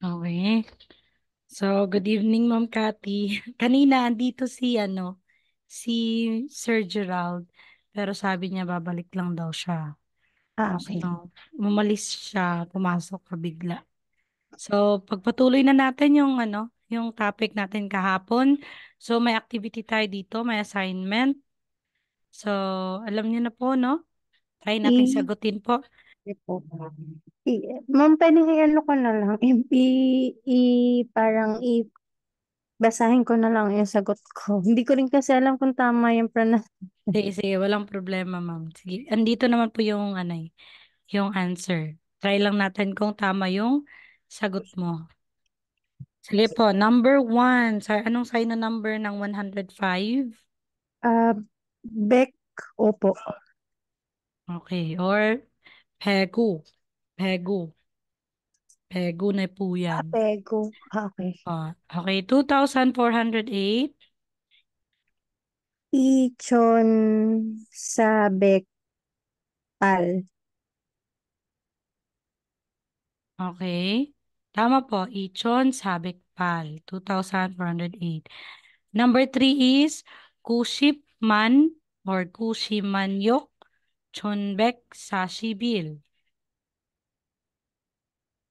Okay. So, good evening, Ma'am Cathy. Kanina, andito si Sir Gerald. Pero sabi niya, babalik lang daw siya. Okay. So, umalis siya, pumasok ka bigla. So, pagpatuloy na natin yung topic natin kahapon. So, may activity tayo dito, may assignment. So, alam niyo na po, no? Try nating I, sagutin po. po. Ma'am, pwedeng i-ano ko na lang. Parang basahin ko na lang yung sagot ko. Hindi ko rin kasi alam kung tama yung pronunciation. Sige, sige, walang problema, ma'am. Sige, andito naman po yung answer. Try lang natin kung tama yung sagot mo. Sige po, number one. Anong sign na number ng 105? Ah, Beck, opo. Okay, or Pegu. Pegu. Pegu na po yan. Apego. Okay. Okay, 2,408. Ichon sa Bekpal. Okay. Tama po, Ichon Sabikpal, 2,408. Number three is Kushipman or Kushimanyok Chonbek Sashibil.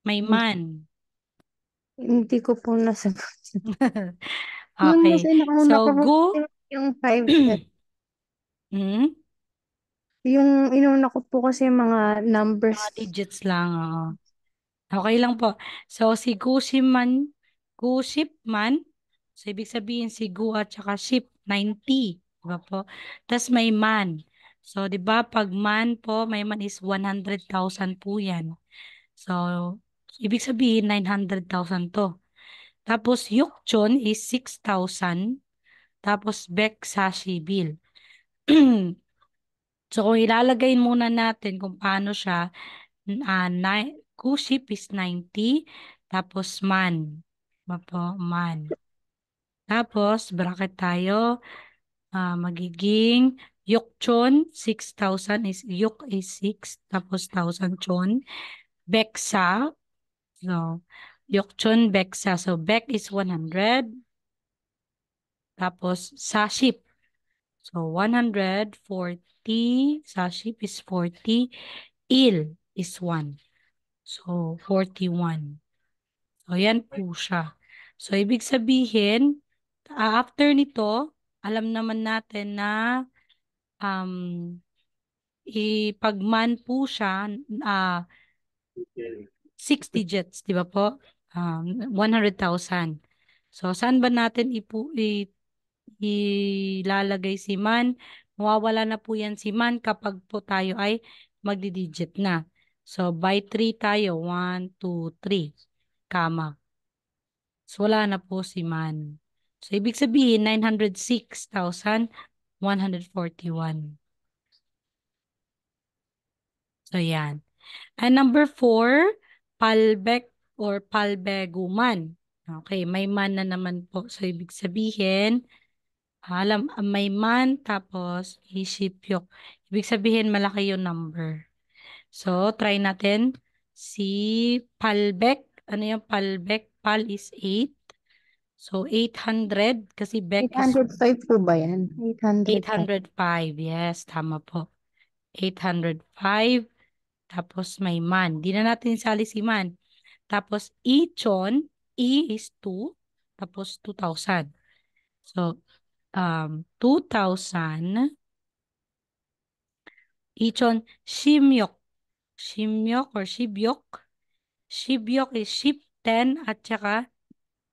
May Hindi, man. hindi ko po nasagot. Yung Okay. nasa nauna ko So, po go. yung five. Hmm? Yung inuna ko po kasi yung mga Mga numbers. digits lang. Oo. Okay lang po. So, si Gushipman, so ibig sabihin si Gu at saka ship, 90. Diba po? Tapos may man. So, di ba pag man po, may man is 100,000 po yan. So, ibig sabihin 900,000 to. Tapos, Yukchon is 6,000. Tapos, Bek Sashi Bill. So, kung ilalagay muna natin kung paano siya, kuship is 90, tapos man. Mapo, man. Tapos, bracket tayo, magiging yukchon, 6,000 is, yuk is 6, tapos 1,000 chon. Beksa, so, yukchon, beksa. So, bek is 100, tapos saship. So, 140, saship is 40, il is 1. So, 41. So, yan po siya. So, ibig sabihin, after nito, alam naman natin na um, ipagman po siya, ah, 6 digits, di ba po? 100,000. So, saan ba natin ilalagay si man? Mawawala na po yan si man kapag po tayo ay magdi-digit na. So, by 3 tayo. 1, 2, 3. Kama. So, wala na po si man. So, ibig sabihin, 906,141. So, yan. And number 4, palbek or palbeguman. Okay, may man na naman po. So, ibig sabihin, may man tapos isipyok. Ibig sabihin, malaki yung number. So, try natin. Si palbek, ano yung palbek? Pal is 8. So, 800 kasi Beck is 805 po ba yan? 805. 805. Yes, tama po. 805. Tapos may man. Di na natin isali si man. Tapos Ichon, E is 2. Tapos 2,000. So, 2,000. Ichon, Shimyok. Shimyok or Shibyok. Shibyok is ship 10 at saka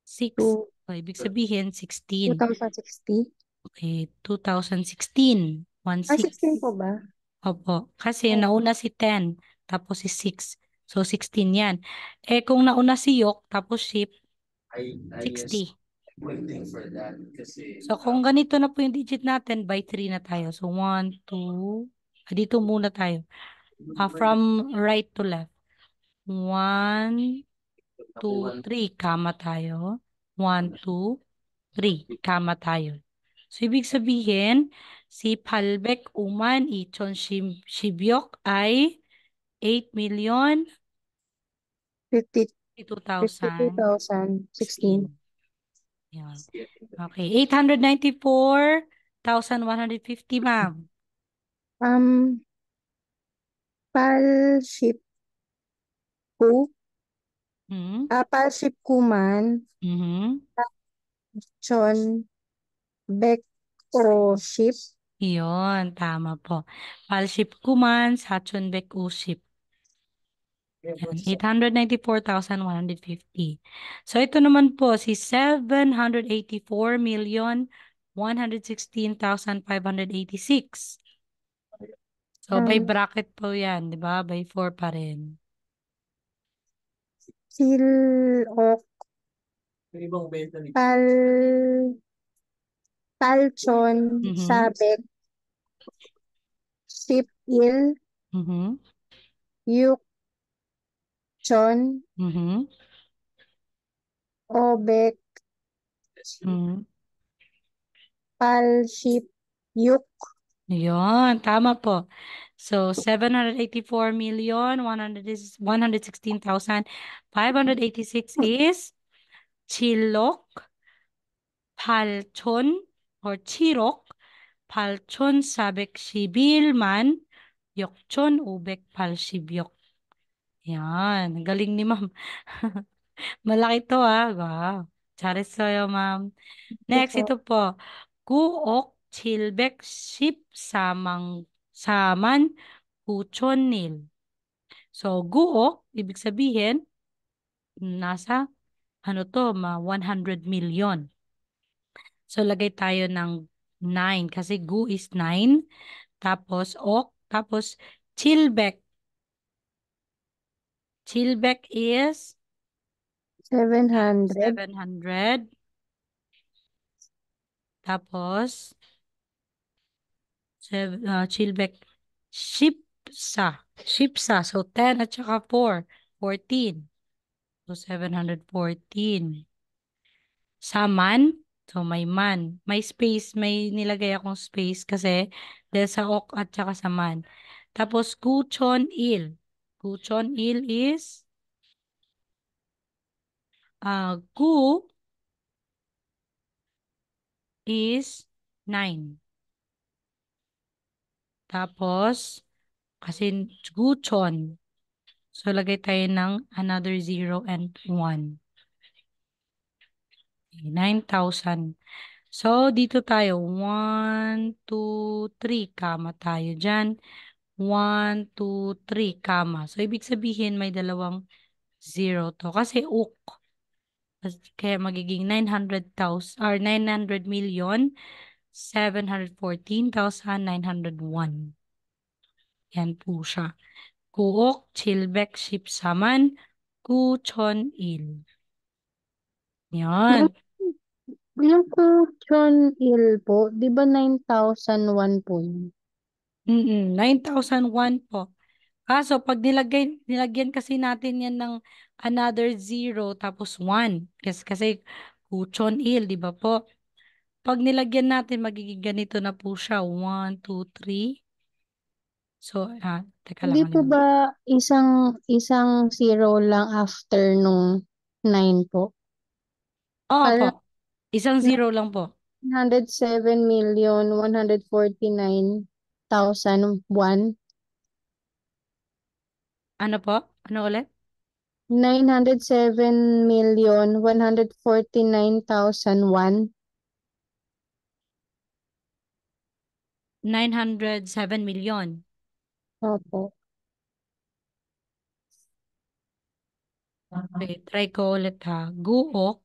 6. To So, ibig sabihin 16. 2060. Okay, 2016. 16. 16 po ba? Opo. Kasi Oh, nauna si 10, tapos si 6. So, 16 yan. Eh, kung nauna si Yok, tapos ship, 60. So, kung ganito na po yung digit natin, by 3 na tayo. So, 1, 2, dito muna tayo. From right to left. 1, 2, 3, kama tayo. 1, 2, 3, kama tayo. So, ibig sabihin, si Palbek Uman Ichon Shibyok ay 8,000,000. 50. 52,016. 2,016. Yan. Okay. 894,150, ma'am. Um, Palship ku, Hmm? Palship kuman, Mhm. chon, bek o ship, Iyon, tama po. Palship Kuman, Sachonbek Uship. Yan, 894,150. So ito naman po si 784,116,586. So by um, bracket po yan, di ba? By 4 pa rin. silok, pal, palchon, Mhm. sabek, ship il, Mhm. yukchon, Mhm. obek, Mhm. palship, yuk, Yun, tama po. So, 784,116,586 is Chilok, Palchon, or Chirok, Palchon, Sabek, Sibilman, Yokchon, Ubek, Palshibyok. Yan, ang galing ni ma'am. Malaki to ah. Wow. Charis sa'yo, ma'am. ito Next, po, ito po. Guok, Chilbek, Ship, Saman, Kuchonil. So, guok, ibig sabihin, nasa, ano to, 100 million. So, lagay tayo ng 9 kasi gu is 9. Tapos, ok. Tapos, Chilbek. Chilbek is 700, 700. Tapos, Chilbek, Shipsa. Shipsa. So, 10 at saka 4. 14. So, 714. Saman. So, may man. May space. May nilagay akong space kasi dahil sa ok at saka sa man. Tapos, kuchon il. Kuchon il is gu is 9. Tapos, kasi guchon. So, lagay tayo ng another 0 and 1. 9,000. So, dito tayo. 1, 2, 3, kama tayo dyan. 1, 2, 3, kama. So, ibig sabihin may dalawang 0 to. Kasi uk. Kaya magiging 900,000 or 900,714,901. Yan po siya. Kuok, Chilbek, Shipsaman, Kuchon-il. ma'am, Yan. yung chon il po, di ba 9,001 po yun? 9,001 po. Kaso pag nilagyan kasi natin yan ng another zero tapos 1. Kasi kuchon-il, di ba po? Pag nilagyan natin, magiging ganito na po siya. 1, 2, 3. So, teka Hindi lang, po halimbawa. ba isang isang zero lang after nung 9 po? Oo po. Parang Isang zero lang po. 907,149,001. Ano po? Ano ulit? 907,149,001. 907 million. Opo. Okay, try ko ulit ha. Guok,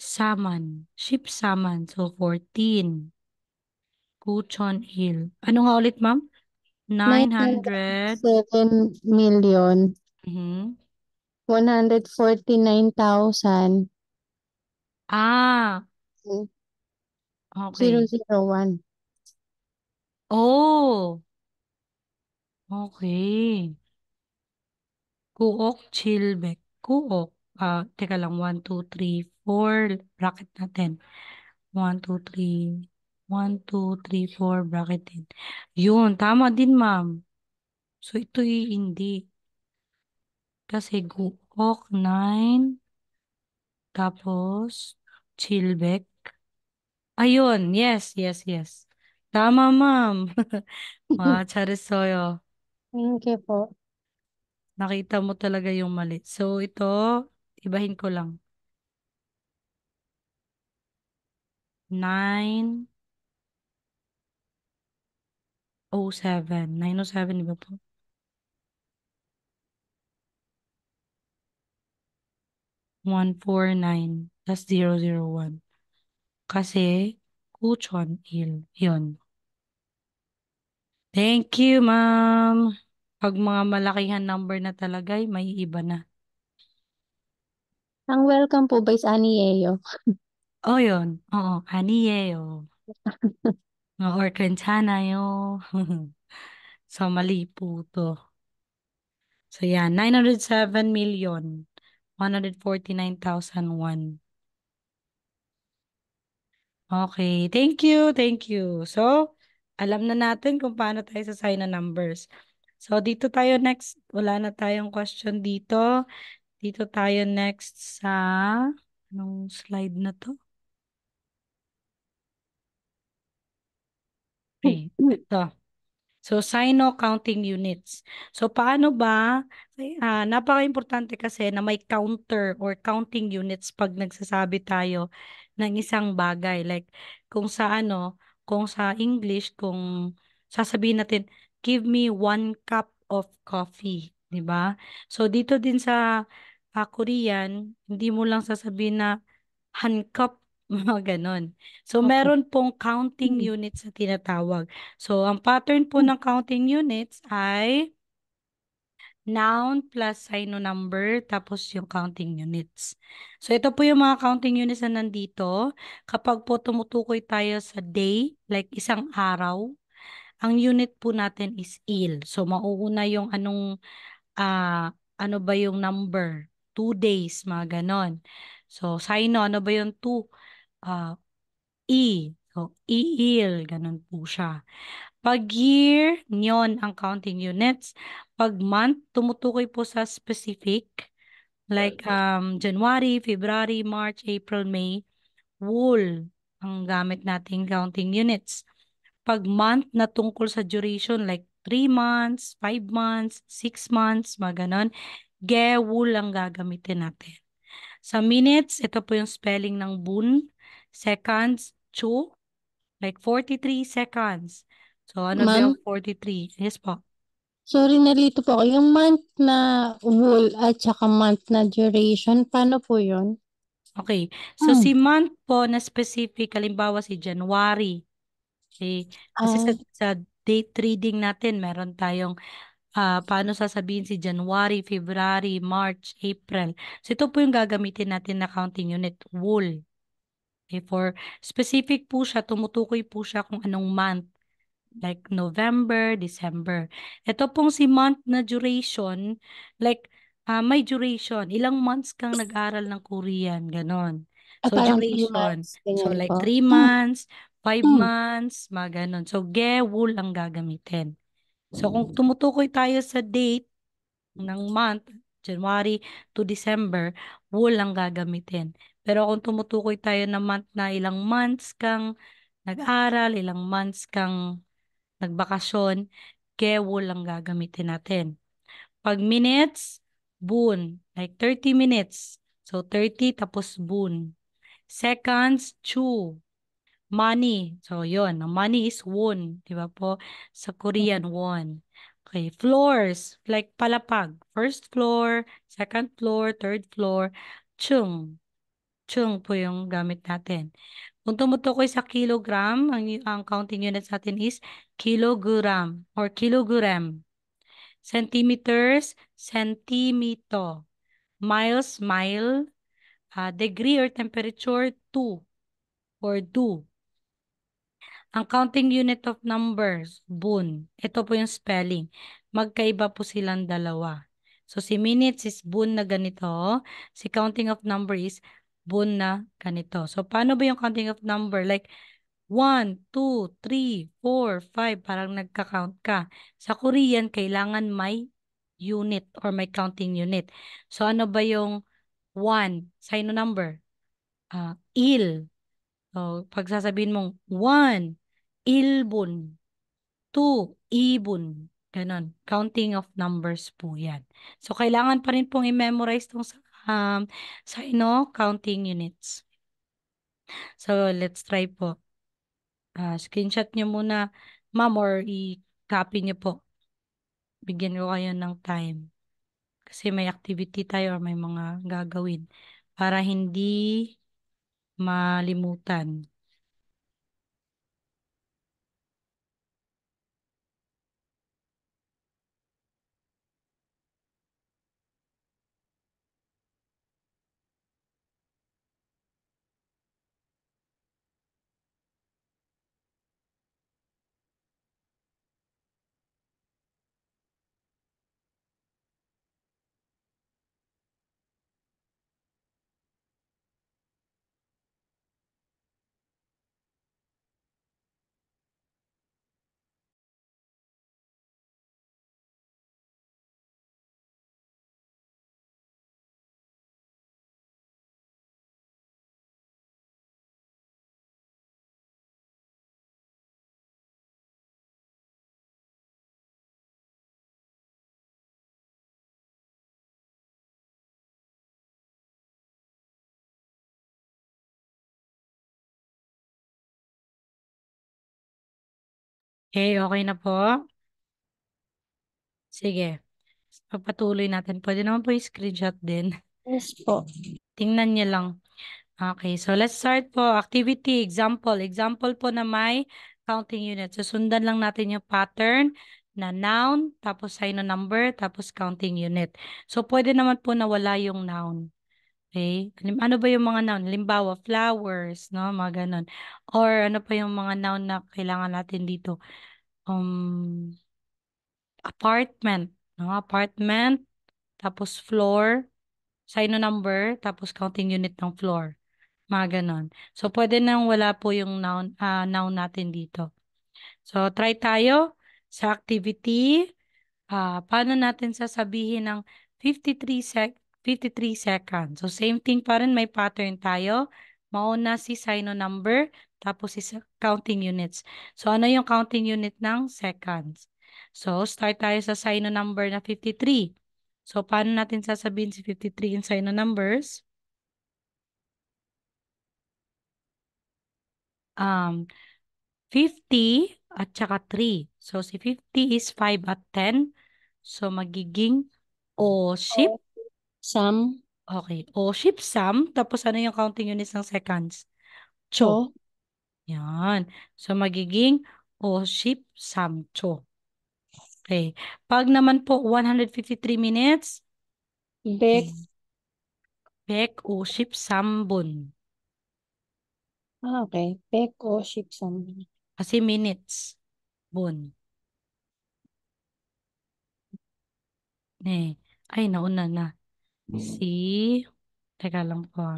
saman. Ship saman. So, 14. Kuchon Hill. Ano nga ulit, ma'am? 900. 907 million Mhm. 149,000 Ah, okay. 001. Oh, okay. Kuok, Chilbek. Kuok. Teka lang. 1, 2, 3, 4. Bracket natin. 1, 2, 3. 1, 2, 3, 4. Bracket din. Yun, tama din, ma'am. So, ito'y hindi. Kasi gu. Bangkok, 9. Tapos, Chilbeck. Ayun, yes, yes, yes. Tama, ma'am. Charisoyo. Thank you po. Nakita mo talaga yung mali. So, ito, ibahin ko lang. 907. 907, di ba po? 149. That's 001. Kasi, Kuchon Il. Yun. Thank you, ma'am. Pag mga malakihan number na talaga, may iba na. Ang welcome po ba is Anieo? Oh, yun. Oo, Anieo. Or Quintana, So, mali po to. So, yan. 907,149,001. Okay. Thank you. Thank you. So, alam na natin kung paano tayo sasay ng numbers. So, dito tayo next. Wala na tayong question dito. Dito tayo next sa... Anong slide na to? Okay. Ito. So, Sino counting units. So, paano ba? Napaka-importante kasi na may counter or counting units pag nagsasabi tayo ng isang bagay. Like, kung sa English, kung sasabihin natin, give me 1 cup of coffee. 'Di ba? So, dito din sa Korean, hindi mo lang sasabihin na handcuff, mga ganon. So, Opo. meron pong counting units na tinatawag. So, ang pattern po ng counting units ay noun plus sino number tapos yung counting units. So, ito po yung mga counting units na nandito. Kapag po tumutukoy tayo sa day, like isang araw, ang unit po natin is il. So, mauuna yung ano ba yung number? 2 days, mga ganon. So, sino, ano ba yung 2? So, iil, ganun po siya. Pag year, nyon ang counting units. Pag month, tumutukoy po sa specific. Like January, February, March, April, May. Wool ang gamit nating counting units. Pag month na tungkol sa duration, like 3 months, 5 months, 6 months, mga ganon. Wool ang gagamitin natin. Sa minutes, ito po yung spelling ng bun. Seconds, chu. Like 43 seconds. So, ano ba yung Ma'am, 43? Yes po. sorry nalito po ako. Yung month na wool at saka month na duration, paano po yun? Okay. So, Hmm. si month po na specific, halimbawa si January. Okay. Kasi Ah, sa date reading natin, meron tayong paano sasabihin si January, February, March, April. So, ito po yung gagamitin natin na counting unit, wool. Okay. For specific po siya, tumutukoy po siya kung anong month. Like November, December. Ito pong si month na duration, like may duration. Ilang months kang nag-aral ng Korean, ganon. So parang 3 duration. months, So ganyan like po. 3 months, five Hmm. months, mga ganon. So gewul ang gagamitin. So kung tumutukoy tayo sa date ng month, January to December, wul ang gagamitin. Pero kung tumutukoy tayo na month na ilang months kang nag-aral, ilang months kang nagbakasyon, kewol lang gagamitin natin. Pag minutes, boon. Like 30 minutes. So 30 tapos boon. Seconds, chu. Money. So yon, ang money is won. Di ba po? Sa Korean, won. Okay, floors. Like palapag. First floor, second floor, third floor. Chung. Chung po yung gamit natin. Kung tumutukoy sa kilogram, ang counting units natin is kilogram or kilogram. Centimeters, centimeter. Miles, mile. Degree or temperature, 2 or do. Ang counting unit of numbers, bun. Ito po yung spelling. Magkaiba po silang dalawa. So, si minutes is bun na ganito. Si counting of number is bun na ganito. So, paano ba yung counting of number? Like, 1, 2, 3, 4, 5. Parang nagka-count ka. Sa Korean, kailangan may unit or may counting unit. So ano ba yung 1? Sino number? Il. So pag sasabihin mong 1, ilbon. 2, ibon. Ganon. Counting of numbers po yan. So kailangan pa rin pong i-memorize tong counting units. So let's try po. Screenshot nyo muna, ma'am, or i-copy nyo po. Bigyan ko kayo ng time. Kasi may activity tayo or may mga gagawin para hindi malimutan. Okay, okay na po. Sige, pagpatuloy natin. Pwede naman po yung screenshot din. Yes po. Tingnan niyo lang. Okay, so let's start po. Activity, example. Example po na may counting unit. So sundan lang natin yung pattern na noun, tapos sign ng number, tapos counting unit. So pwede naman po na wala yung noun. Okay? Ano ba yung mga noun? Halimbawa, flowers, no? Mga ganon. Or ano pa yung mga noun na kailangan natin dito? Um, Apartment, no? Apartment, tapos floor, sign ng number, tapos counting unit ng floor. Mga ganon. So, pwede nang wala po yung noun natin dito. So, try tayo sa activity. Paano natin sasabihin ng 53 seconds? So, same thing pa rin, may pattern tayo. Mauna si sino number, tapos si counting units. So, ano yung counting unit ng seconds? So, start tayo sa sino number na 53. So, paano natin sasabihin si 53 in sino numbers? Um, 50 at saka 3. So, si 50 is 5 at 10. So, magiging o ship. O, Sam, Okay. O ship sum. Tapos, ano yung counting units ng seconds? Cho. Cho, Yan. So, magiging o ship sum cho. Okay. Pag naman po 153 minutes, Bek, okay. Bek o ship sambon. okay. Bek o Ship Sam. Kasi minutes. Bun. Ay, nauna na. Si, teka lang po.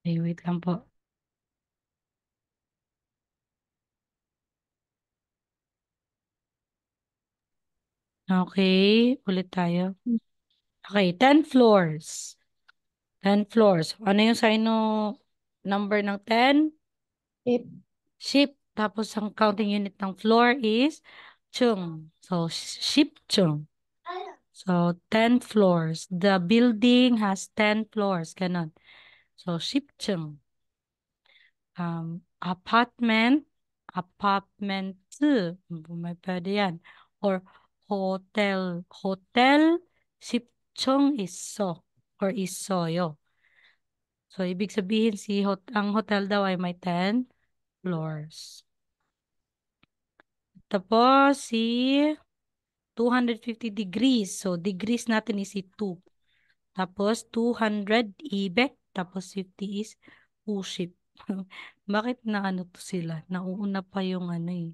Okay, wait lang po. Okay, ulit tayo. Okay, 10 floors. 10 floors. Ano yung sign no number ng 10? Ship, Ship. Tapos ang counting unit ng floor is chung. So, ship chung. So, 10 floors. The building has 10 floors. Ganon. So, ship chung. Apartment. Apartment. May pwede yan. Or hotel. Hotel. Ship chung iso. Or isoyo. So, ibig sabihin ang hotel daw ay may 10 floors. Tapos, si 250 degrees. So, degrees natin is si 2. Tapos 200 ibek. Tapos 50 is uship. Bakit na ano to sila? Nauuna pa yung ano eh.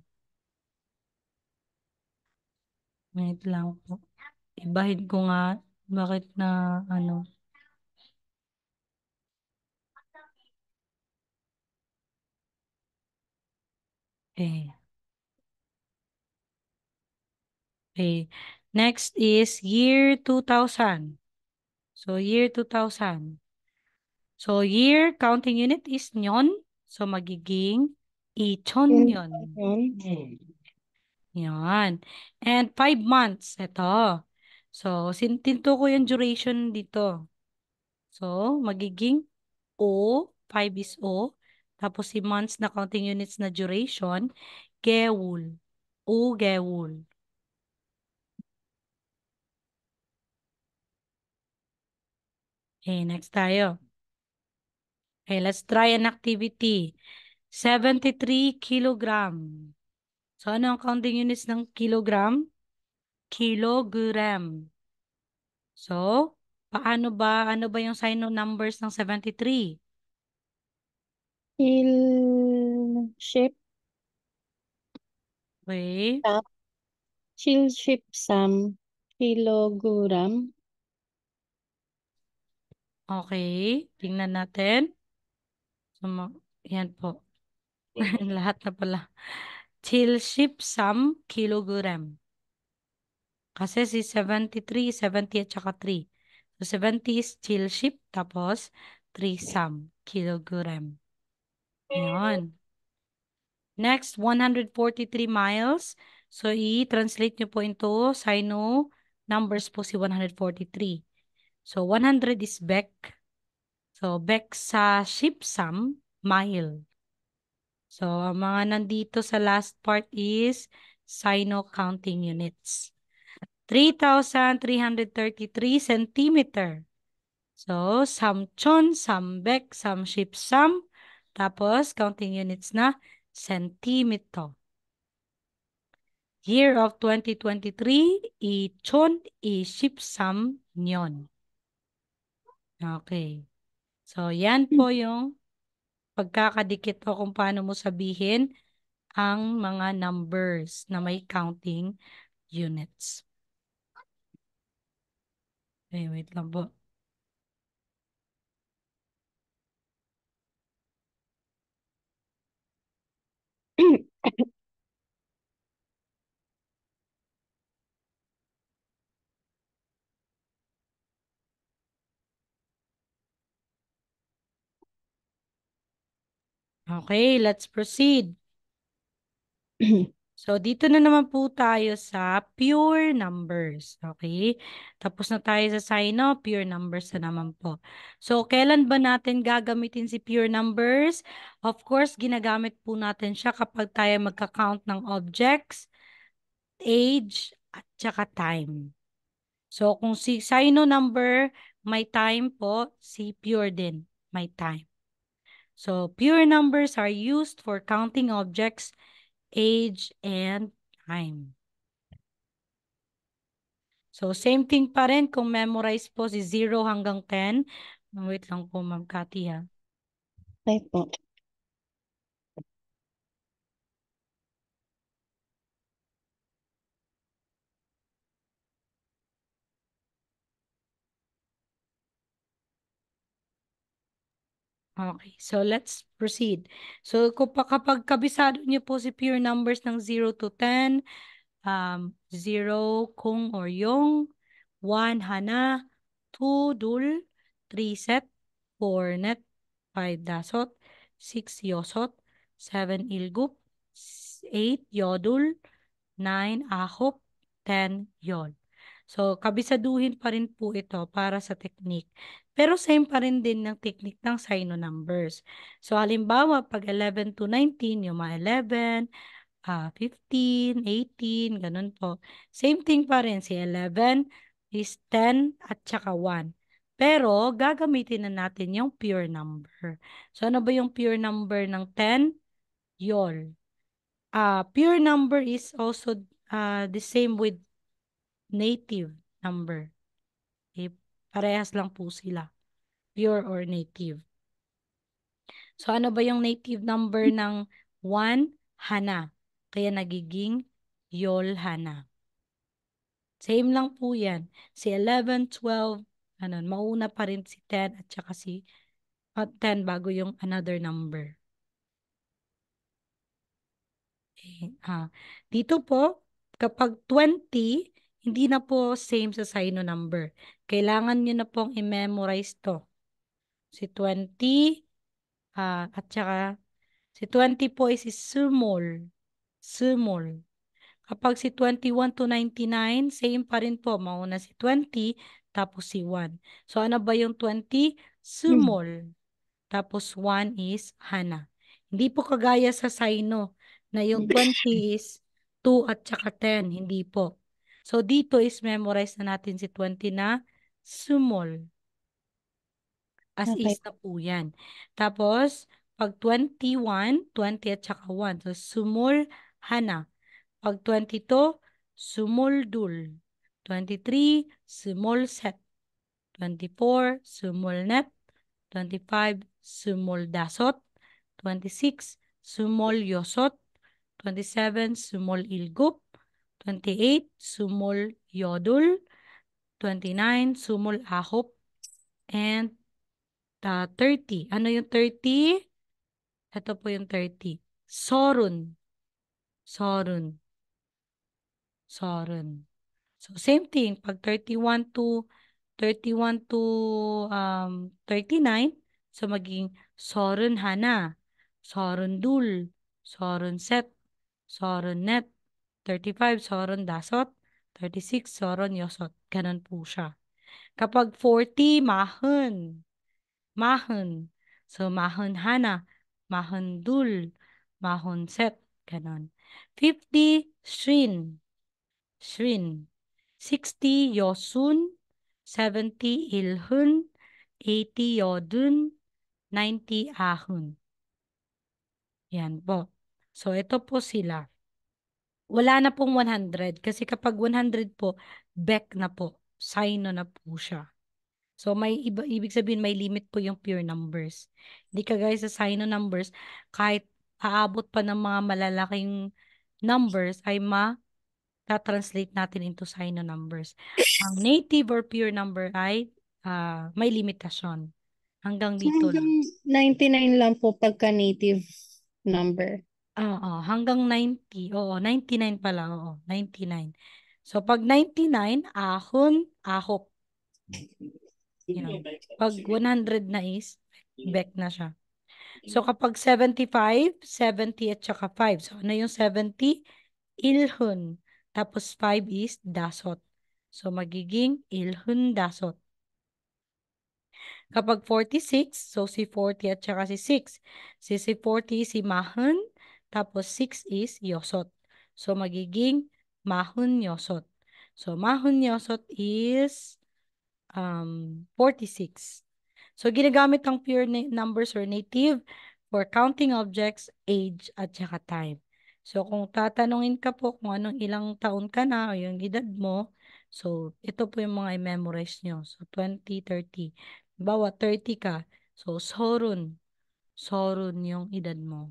Wait lang po. Ibahin ko nga. Bakit na ano? Eh. Okay. Next is year 2000. So year 2000. So year counting unit is nyon. So magiging ichon Yun yon. yun. Yan. And 5 months. Ito. So, tinto ko yung duration dito. So, magiging O. 5 is O. Tapos si months na counting units na duration, gewul. O, gewul. Okay, next tayo. Okay, let's try an activity. 73 kilogram. So, ano ang counting units ng kilogram? Kilogram. So, ano ba yung sign of numbers ng 73? Chill ship Okay, sam. Chill ship sam. Kilogram. okay. Tingnan natin. So, yan po. Lahat na pala. Chill ship some kilogram. Kasi si 73, 70 at saka 3. So, 70 is chill ship, tapos 3 some kilogram. Yan. Next, 143 miles. So, i-translate nyo po into sino numbers po si 143. So, 100 is Beck. So, Beck sa Shipsam, mile. So, ang mga nandito sa last part is sino counting units. 3,333 centimeter. So, samchon, sambek, samshipsam. Tapos, counting units na centimeter. Year of 2023, ichon, ishipsam, nyon. Okay. So, yan po yung pagkakadikit o kung paano mo sabihin ang mga numbers na may counting units. Okay, wait lang po. Okay, let's proceed. So, dito na naman po tayo sa pure numbers. Okay? Tapos na tayo sa sino, pure numbers na naman po. So, kailan ba natin gagamitin si pure numbers? Of course, ginagamit po natin siya kapag tayo magka-count ng objects, age, at saka time. So, kung si sino number may time po, si pure din may time. So, pure numbers are used for counting objects, age, and time. So, same thing pa rin kung memorize po si 0 hanggang 10. Wait lang po, Ma'am Cathy, ha. Okay po. Okay, so let's proceed. So, kapag kabisado niyo po si pure numbers ng 0 to 10, 0 kung or yung, 1 hana, 2 dul, 3 set, 4 net, 5 dasot, 6 yosot, 7 ilgup, 8 yodul, 9 ahop, 10 yod. So, kabisaduhin pa rin po ito para sa technique. Pero same pa rin din ng technique ng sino numbers. So, halimbawa, pag 11 to 19, yung mga 11, 15, 18, ganun po. Same thing pa rin. Si 11 is 10 at saka 1. Pero, gagamitin na natin yung pure number. So, ano ba yung pure number ng 10? Yol. Pure number is also the same with native number. Okay? Parehas lang po sila. Pure or native. So, ano ba yung native number ng 1? Hana. Kaya nagiging Yolhana. Same lang po yan. Si 11, 12, ano, mauna pa rin si 10 at saka si 10 bago yung another number. Okay. Dito po, kapag 20, hindi na po same sa sino number. Kailangan nyo na pong i-memorize to. Si 20, at saka si 20 po is si sumol. Sumol. Kapag si 21 to 99, same pa rin po. Mauna si 20, tapos si 1. So, ano ba yung 20? Sumol. Tapos 1 is Hana. Hindi po kagaya sa Sino na yung 20 is 2 at saka 10. Hindi po. So, dito is memorize na natin si 20 na Sumol. As Okay. is na po yan. Tapos, pag 21, 20 at saka 1. So, Sumul Hana. Pag 22, sumuldul. 23, sumulset. 24, sumulnet. 25, sumuldasot. 26, sumolyosot. 27, sumulilgup. 28, sumulyodul. 29, sumulahop. And 30. Ano yung 30? Ito po yung 30. Sorun. Sorun. Sorun. So, same thing. Pag 31 to 39, so maging Sorun Hana, Sorun Dul, Sorun Set, Sorun Net, 35 Sorun Dasot, 36 Sorun Yosot. Ganon po siya. Kapag 40, Mahon, Mahon. So, Mahon Hana, Mahon Dul, Mahon Set. Ganon. 50, Shrin. Shrin. 60 Yosun, 70 Ilhun, 80 Yodun, 90 Ahun. Yan po. So, ito po sila. Wala na pong 100 kasi kapag 100 po, back na po. Sino na po siya. So, ibig sabihin may limit po yung pure numbers. Hindi kagaya sa sino numbers, kahit aabot pa ng mga malalaking numbers ay translate natin into sino numbers. Ang native or pure number ay may limitasyon. Hanggang So, dito hanggang lang. 99 lang po pagka native number. Oo, hanggang 90. Oo, 99 pala. Oo, 99. So, pag 99, ahon, ahop. Yan. Pag 100 na is, back na siya. So, kapag 75, 70 at saka 5. So, ano yung 70? Ilhun. Tapos 5 is dasot. So, magiging ilhun dasot. Kapag 46, so si 40 at saka si 6. Si 40, si Mahon, tapos 6 is Yosot. So, magiging Mahon Yosot. So, Mahon Yosot is 46. So, ginagamit ang pure numbers or native for counting objects, age, at saka time. So, kung tatanungin ka po kung anong ilang taon ka na o yung edad mo, so, ito po yung mga i-memorize nyo. So, 20, 30. Bawa 30 ka. So, sorun. Sorun yung edad mo.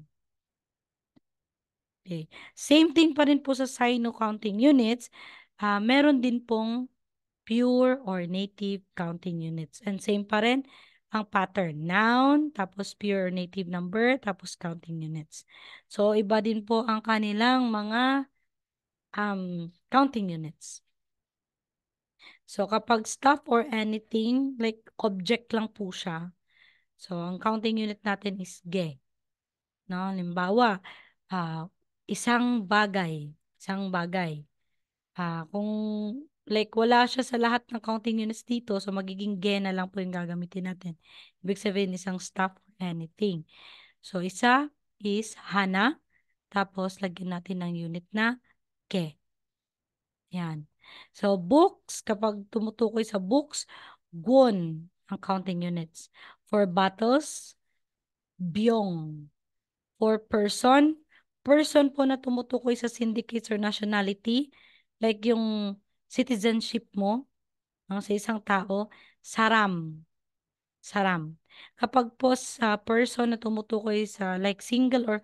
Okay. Same thing pa rin po sa Sino counting units. Meron din pong pure or native counting units. And same pa rin ang pattern. Noun, tapos pure or native number, tapos counting units. So, iba din po ang kanilang mga counting units. So, kapag stuff or anything, like object lang po siya. So, ang counting unit natin is ge. No? Halimbawa, ah, isang bagay. Isang bagay. Kung like wala siya sa lahat ng counting units dito, so magiging ge na lang po yung gagamitin natin. Ibig sabihin isang stuff or anything. So isa is hana, tapos lagyan natin ng unit na ke. Yan. So books, kapag tumutukoy sa books, gwon ang counting units. For bottles, byong. For person, person po na tumutukoy sa syndicates or nationality, like yung citizenship mo, no? Sa isang tao, saram. Saram. Kapag po sa person na tumutukoy sa like single or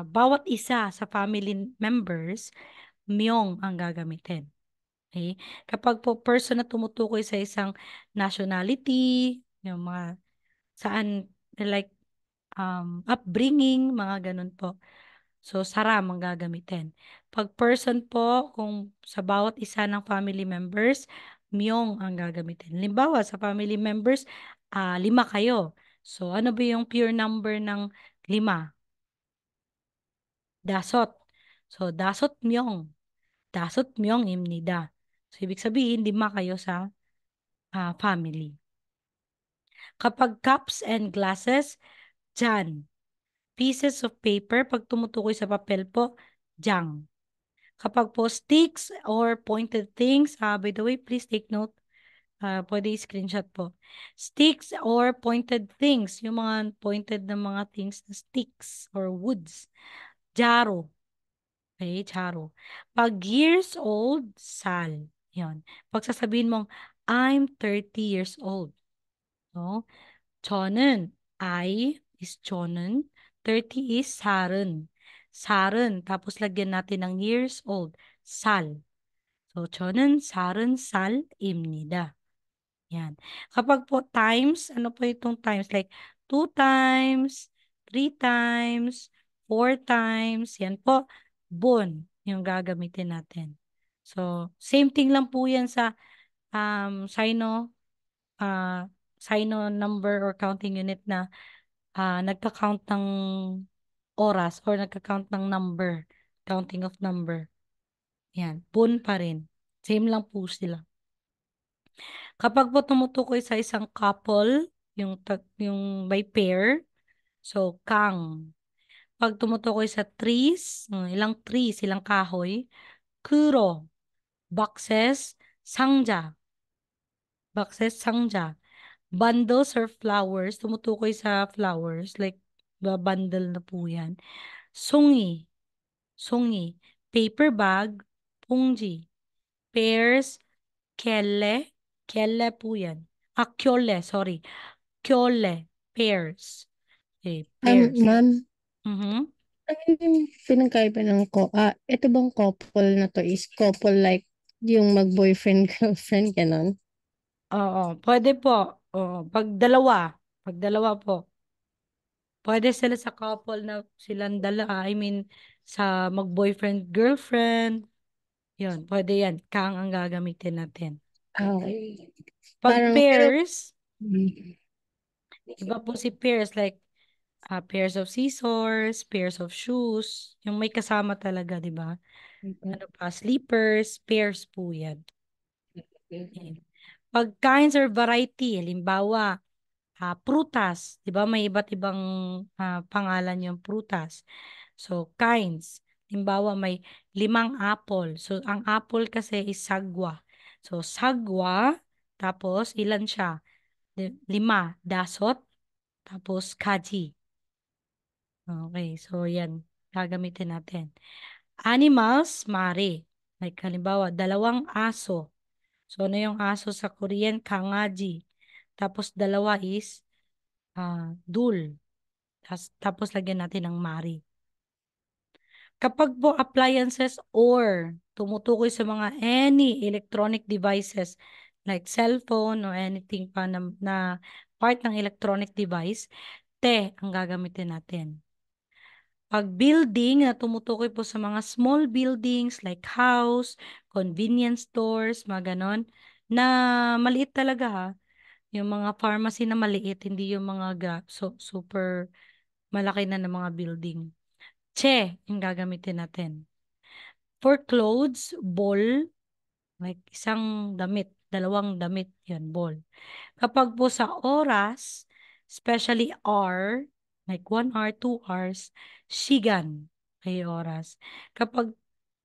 bawat isa sa family members, myong ang gagamitin. Okay? Kapag po person na tumutukoy sa isang nationality, yung mga saan like upbringing, mga ganun po. So, saram ang gagamitin. Pag person po, kung sa bawat isa ng family members, myong ang gagamitin. Halimbawa, sa family members, 5 kayo. So, ano ba yung pure number ng 5? Dasot. So, dasot myong. Dasot myong imnida. So, ibig sabihin, 5 kayo sa family. Kapag cups and glasses, dyan. Pieces of paper, pag tumutukoy sa papel po, jang. Kapag po sticks or pointed things, by the way, please take note. Pwede screenshot po. Sticks or pointed things, yung mga pointed na mga things na sticks or woods. Jaro. Okay, jaro. Pag years old, sal. Yon. Pag sasabihin mong, I'm 30 years old. No? 저는 I is 저는 30 is 살은 살은 tapos lagyan natin ng years old 살. So 저는 30살입니다. Yan. Kapag po times, ano po itong times? Like 2 times, 3 times, 4 times. Yan po, bon yung gagamitin natin. So, same thing lang po yan sa sino uh, sino number or counting unit na nagka-count ng oras or nagka-count ng number, counting of number. Yan, bun pa rin. Same lang po sila. Kapag po tumutukoy sa isang couple, yung by pair, so kang. Pag tumutukoy sa trees, ilang trees, ilang kahoy, kuro, boxes, sangja, boxes, sangja. Bundles or flowers, tumutukoy sa flowers, like bundle na po yan. Sungi, sungi. Paper bag, pungji. Pears, kelle, kelle po yan. Kyole, sorry. Kyole, pears. Okay, pears. Ma'am, Mm-hmm. ano yung pinagkaiba ng ito bang couple na to is couple like yung mag-boyfriend, girlfriend, ganon? Oo, pwede po. Oo, pag dalawa po. Pwede sila sa couple na silang I mean, sa mag-boyfriend, girlfriend. Yun, pwede yan. Kang ang gagamitin natin. Okay. Pag Pero, pairs, mm, iba po si pairs like pairs of scissors, pairs of shoes, yung may kasama talaga, di ba? Ano pa, slippers, pairs po yan. Yan. Pag kinds or variety, halimbawa, prutas, di ba? May iba't ibang pangalan yung prutas. So, kinds. Halimbawa, may 5 apple. So, ang apple kasi is sagwa. So, sagwa, tapos ilan siya? 5, dasot, tapos kaji. Okay, so yan, gagamitin natin. Animals, mare. Like, halimbawa, 2 aso. So, ano yung aso sa Korean? Kangaji. Tapos, dalawa is dul. Tapos, lagyan natin ng mari. Kapag po appliances or tumutukoy sa mga any electronic devices like cellphone or anything pa na part ng electronic device, te ang gagamitin natin. Pag building na tumutukoy po sa mga small buildings like house, convenience stores, mga ganon, na maliit talaga ha. Yung mga pharmacy na maliit, hindi yung mga super malaki na ng mga building. Che, yung gagamitin natin. For clothes, ball, like isang damit, 2 damit, yan, ball. Kapag po sa oras, especially hour, like 1 hour, 2 hours, shigan, ay oras. Kapag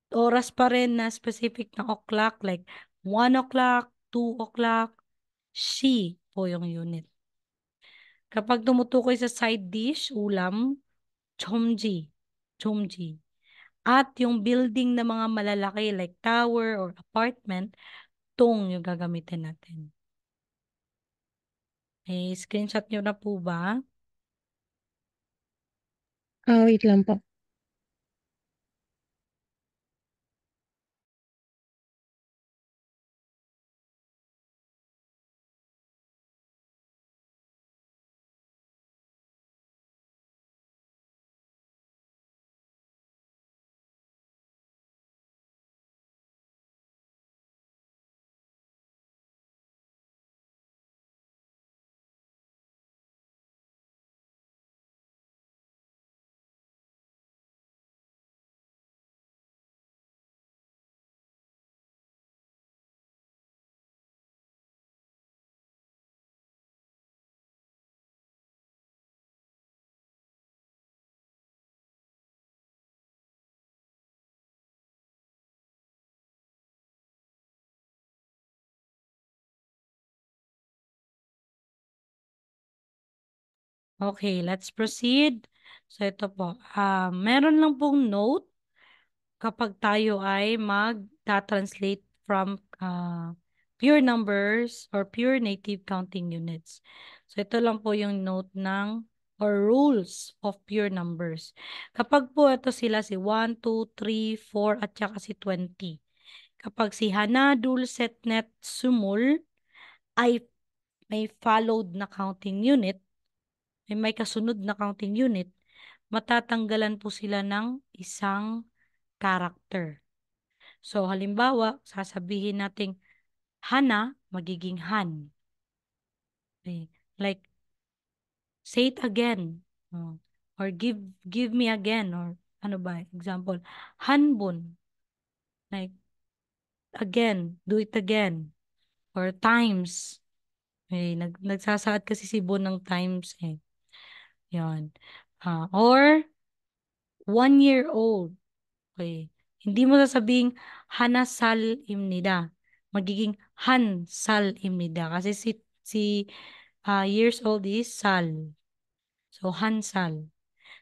oras pa rin na specific na o'clock, like 1 o'clock, 2 o'clock, shi po yung unit. Kapag tumutukoy sa side dish, ulam, chomji, chomji. At yung building na mga malalaki like tower or apartment, dugtong yung gagamitin natin. Screenshot nyo na po ba? Wait lang po. Okay, let's proceed. So ito po, meron lang pong note kapag tayo ay mag-translate from pure numbers or pure native counting units. So ito lang po yung note ng or rules of pure numbers. Kapag po ito sila si 1, 2, 3, 4 at saka si 20. Kapag si Hana, Dul, Setnet, Sumul ay may followed na counting unit, may kasunod na counting unit, matatanggalan po sila ng isang character. So, halimbawa, sasabihin nating Hana, magiging Han. Okay. Like, say it again. Oh. Or give me again. Or ano ba? Example, Hanbun. Like, again, do it again. Or times. Nagsasaad kasi si Bon ng times eh. Yan. Or 1 year old. Okay. Hindi mo sasabing Hanasal imnida. Magiging Hansal imnida. Kasi si years old is Sal. So, Hansal.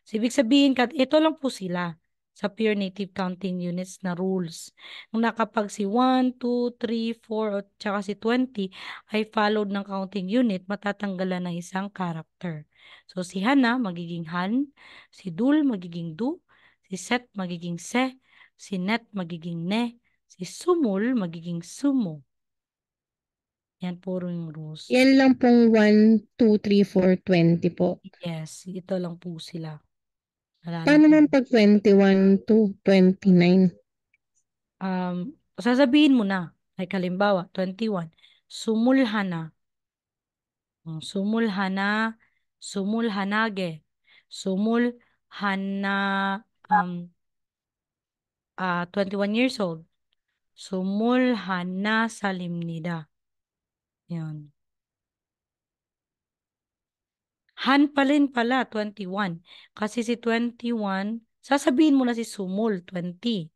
So, ibig sabihin, ito lang po sila sa pure native counting units na rules. Na kapag si 1, 2, 3, 4, at saka si 20 ay followed ng counting unit, matatanggalan ng isang character. So, si Hana magiging Han, si Dul magiging Du, si Set magiging Se, si Net magiging Ne, si Sumul magiging Sumo. Yan puro yung rules. Yan lang pong 1, 2, 3, 4, 20 po. Yes, ito lang po sila. Wala na Paano po. man pag 21 to 29? Sasabihin mo na, like halimbawa, 21, sumulhana, sumulhana, sumulhanage, sumulhana, 21 years old, sumulhana salimnida. Yan. Han pa rin pala, 21. Kasi si 21, sasabihin mo na si sumul, 20.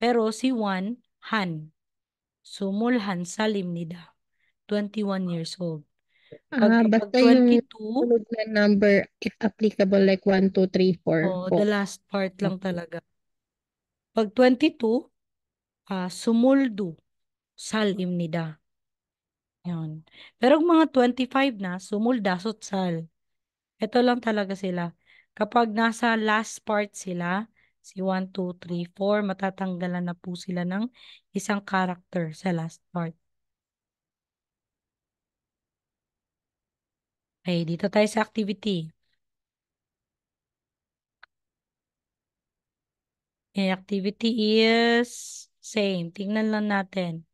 Pero si 1, han. Sumulhan salimnida. 21 years old. Pag Basta yung 22, sunod na number, if applicable, like 1, 2, 3, 4 po. the last part lang talaga. Pag 22, sumuldu, salim nida. Yun. Pero kung mga 25 na, sumuldasot sal. Ito lang talaga sila. Kapag nasa last part sila, si 1, 2, 3, 4, matatanggalan na po sila ng isang character sa last part. Okay, dito tayo sa activity. Activity is same. Tingnan lang natin.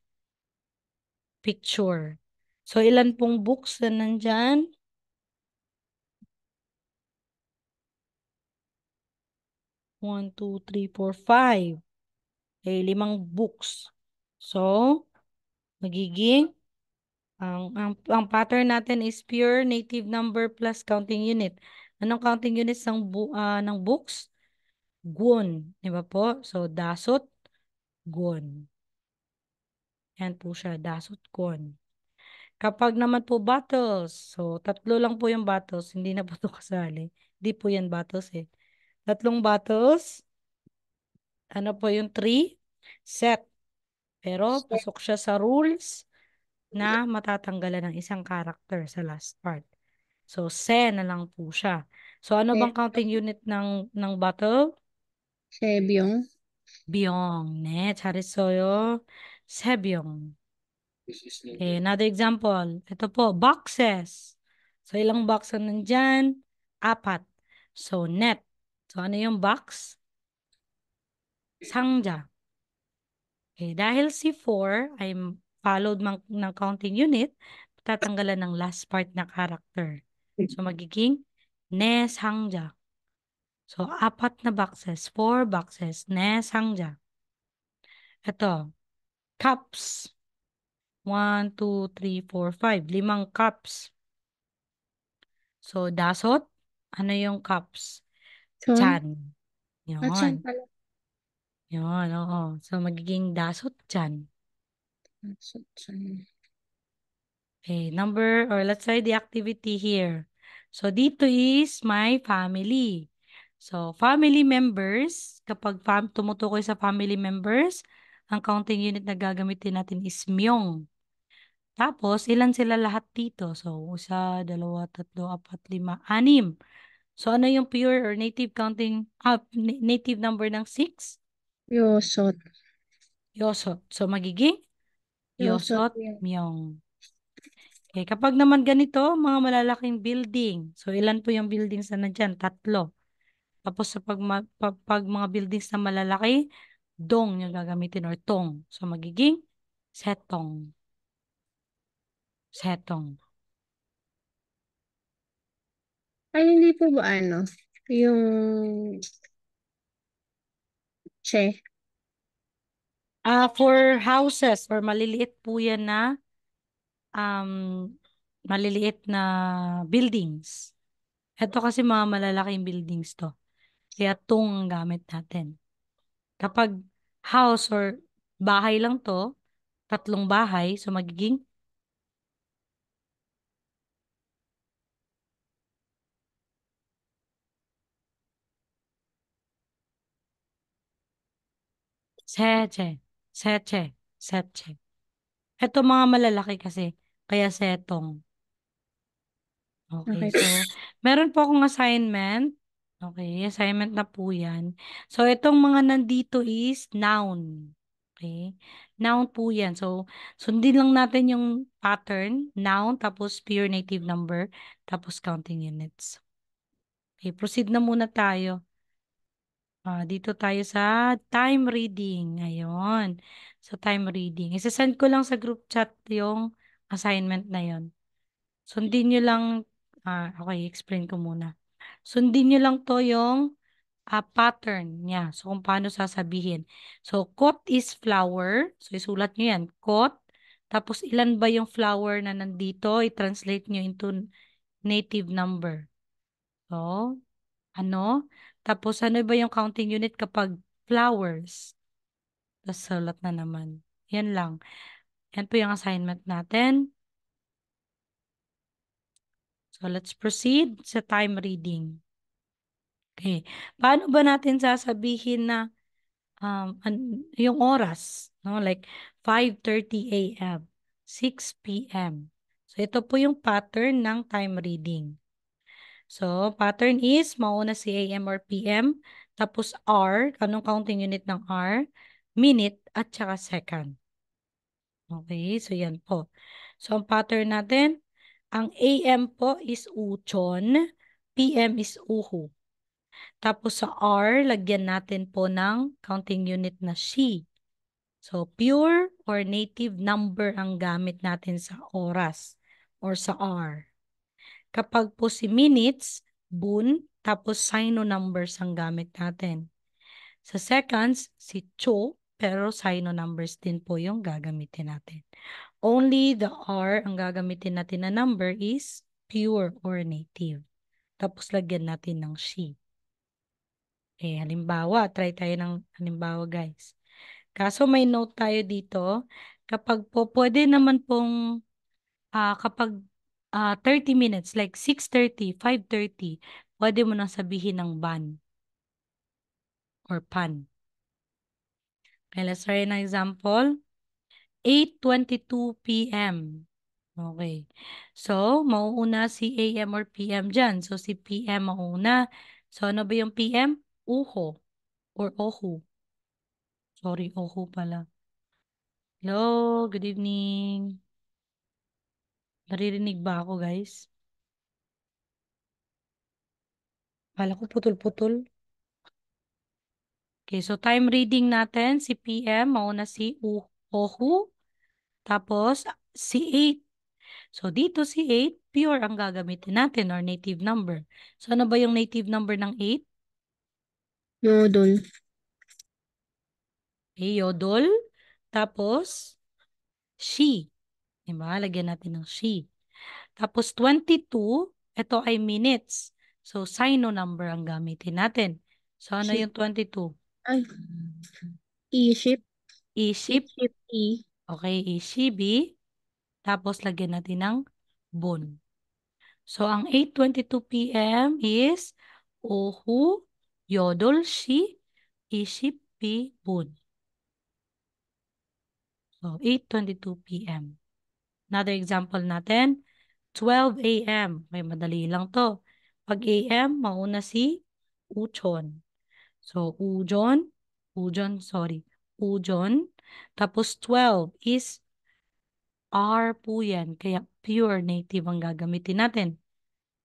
Picture. So, ilan pong books na nandyan? 1, 2, 3, 4, 5. Okay, 5 books. So, magiging, ang pattern natin is pure native number plus counting unit. Anong counting units ng books? Gwon. Di ba po? So, dasot, gwon. Yan po siya, dasot, gwon. Kapag naman po battles, so tatlo lang po yung battles, hindi na po ito kasali. Hindi po yan battles eh. Tatlong battles, ano po yung three? Set. Pero pasok siya sa rules na matatanggalan ng isang character sa last part. So, se na lang po siya. So, ano bang counting unit ng bottle? Sebyong. Byong. 네, 잘했어요. 세byong. Okay, another example. Ito po, boxes. So, ilang box ang nandyan? Apat. So, net. So, ano yung box? 상자. Okay, dahil si 4 ay followed ng counting unit, tatanggalan ng last part na character. So, magiging 내 상자. So, apat na boxes, 4 boxes, 내 상자. Ito, cups. 1, 2, 3, 4, 5. Limang cups. So, dasot. Ano yung cups? Son. Chan. At son Yon. pala. Yon, oo. So, magiging dasot chan. At son. Okay, number, or let's say the activity here. So, dito is my family. So, family members, kapag tumutukoy sa family members, ang counting unit na gagamitin natin is myong. Tapos, ilan sila lahat dito? So, isa, dalawa, tatlo, apat, lima, anim. So, ano yung pure or native counting, native number ng 6? Yosot. Yosot. So, magiging Yosot yosot yun. myong. Okay, kapag naman ganito, mga malalaking building. So, ilan po yung buildings na nandyan? Tatlo. Tapos sa pag mga buildings na malalaki, dong yung gagamitin or tong. So, magiging setong. Setong. Ay, hindi po ba ano? Yung che. For houses or maliliit po yan na um, maliliit na buildings. Ito kasi mga malalaking buildings to. Kaya tong ang gamit natin. Kapag house or bahay lang to, tatlong bahay, so magiging seche, seche, seche. Ito mga malalaki kasi, kaya setong. Okay, Okay. so meron po akong assignment. Okay, assignment na po yan. So itong mga nandito is noun. Okay, noun po yan. So sundin lang natin yung pattern, noun, tapos pure native number, tapos counting units. Okay, proceed na muna tayo. Dito tayo sa time reading. Ayun. Sa time reading. Isasend ko lang sa group chat yung assignment na yon. Sundin nyo lang, okay, explain ko muna. Sundin nyo lang to yung pattern niya. So, kung paano sasabihin. So, kot is flower. So, isulat nyo yan. Kot. Tapos, ilan ba yung flower na nandito? I-translate nyo into native number. So, ano? Tapos, ano ba yung counting unit kapag flowers? Tapos, sulat na naman. Yan lang. Yan po yung assignment natin. So, let's proceed sa time reading. Okay. Paano ba natin sasabihin na yung oras, no? Like 5:30 a.m., 6 p.m. So ito po yung pattern ng time reading. So pattern is mauna si a.m. or p.m. Tapos hour, anong counting unit ng hour? Minute at saka second. Okay, so yan po. So ang pattern natin, ang a.m. po is uchon, p.m. is uhu. Tapos sa R, lagyan natin po ng counting unit na she. So, pure or native number ang gamit natin sa oras or sa R. Kapag po si minutes, bun, tapos sino numbers ang gamit natin. Sa seconds, si cho, pero sino numbers din po yung gagamitin natin. Only the R ang gagamitin natin na number is pure or native. Tapos lagyan natin ng she. Halimbawa, try tayo ng halimbawa, guys. Kaso may note tayo dito. Kapag po, pwede naman pong, kapag 30 minutes, like 6:30, 5:30, pwede mo nang sabihin ng ban or pan. Okay, let's try an example. 8:22 p.m. Okay. So, mauuna si AM or PM dyan. So, si PM mauuna. So, ano ba yung PM? Uho or ohu. Sorry, ohu pala. Hello, good evening. Naririnig ba ako, guys? Kala ko putol-putol. Okay, so time reading natin, si PM, mauna si ohu, tapos si 8. So, dito si 8, pure ang gagamitin natin or native number. So, ano ba yung native number ng 8? Yodol. Okay, yodol. Tapos, she. Diba? Lagyan natin ng she. Tapos, 22, ito ay minutes. So, sino number ang gamitin natin. So, ano Ship. yung 22? Ay. E-ship. Iship. E-ship E. Okay, ishibi. Tapos, lagyan natin ng bun. So, ang 8:22 p.m. is ohu, yodol, shi, iship, pi, bun. So, 8:22 p.m. Another example natin, 12 a.m. May madali lang to. Pag a.m., mauna si uchon. So, ujon. Tapos 12 is R po yan. Kaya pure native ang gagamitin natin.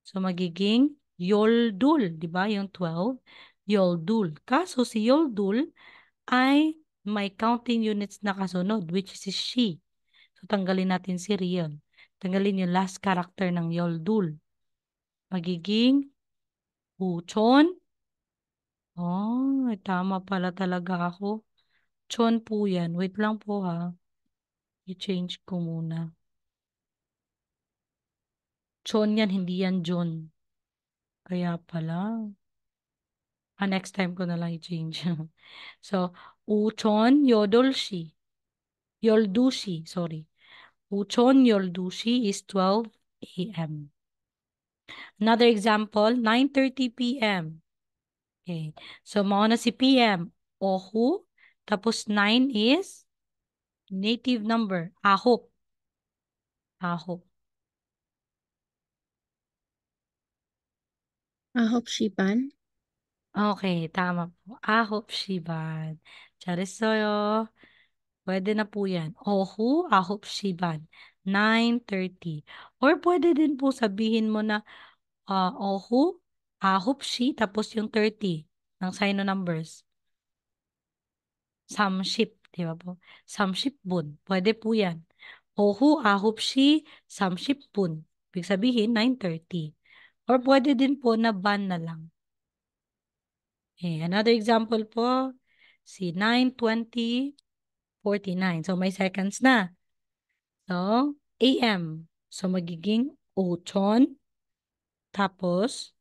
So, magiging yoldul, di ba? Yung 12, yoldul. Kaso si yoldul ay may counting units na kasunod, which is she. So, tanggalin natin si real. Tanggalin yung last character ng yoldul. Magiging uchon. Oh, tama pala talaga ako. Chon po yan. Wait lang po ha. I-change ko muna. Chon yan, hindi yan John. Kaya pala. Next time ko na lang i-change. So, uchon yodolshi. Yoldushi, sorry. Uchon yoldushi is 12 a.m. Another example, 9:30 p.m. Okay. So, mauna si PM. Ohu. Tapos 9 is native number. Ahop. Ahop. Ahop shipan. Okay, tama po. Ahop shiban. Charisoyo. Pwede na po yan. Ohu, ahop shiban. 9:30. Or pwede din po sabihin mo na ohu, ahop shi, tapos yung 30 ng sino numbers. Samship, di ba po? Samship bun. Pwede po yan. Ohu, ahop shi, samship bun. Ibig sabihin, 9:30. Or pwede din po na ban na lang. Okay, another example po, si 9:20:49. So, may seconds na. So, AM. So, magiging ochon. Tapos,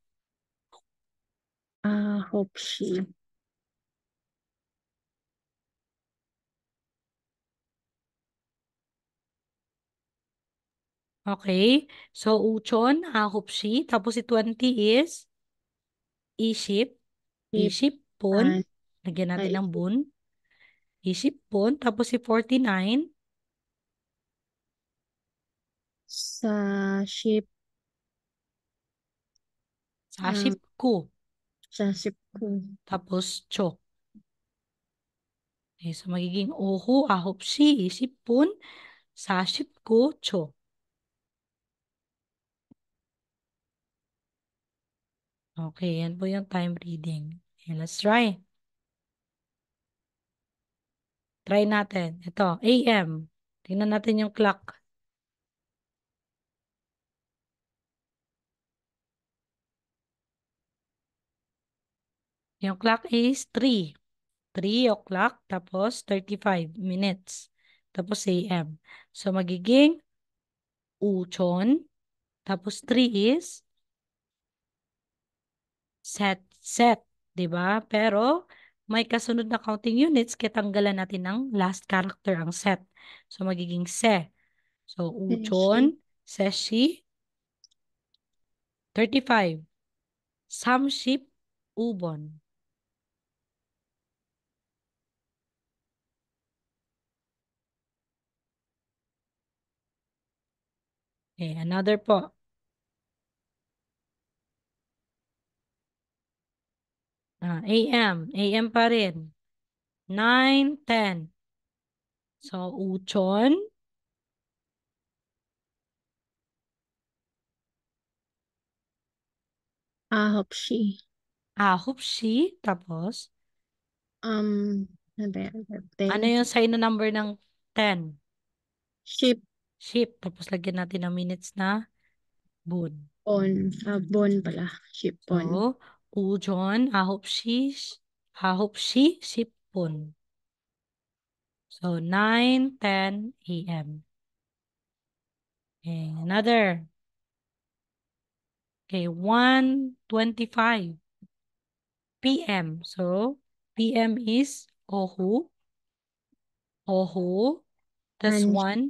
Ahop shi. okay. So, uchon, ahopshi. Tapos, si 20 is iship. Iship pon. Shipan. Lagyan natin Ay, ng bun. Iship pon. Tapos, si 49, sa ship. saship ku. Sa ship ko. Tapos, cho. Okay, so, magiging ohu, ahopshi, iship pon, saship ku, cho. Okay, yan po yung time reading. Okay, let's try. Try natin. Ito, AM. Tingnan natin yung clock. Yung clock is 3. 3 o'clock, tapos 35 minutes. Tapos AM. So, magiging uchon. Tapos 3 is set. 'Di ba? Pero, may kasunod na counting units, kaya tanggalan natin ng last character ang set. So, magiging se. So, Ship. uchon, seshi, 35. Samship, ubon. Okay, another po. AM. AM pa rin. 9, 10. So, uchon, Ahopshi. ahopshi, tapos, Ano ba yan? ano 10. yung sign na number ng 10? Ship Sheep. Tapos, lagyan natin ng minutes na bun. on. Bon pala. Ship on. So, ujon, ahopshi, sipon. So, 9, 10 a.m. Okay, another. Okay, 1:25 p.m. So, PM is ohu, ohu. That's Han, one.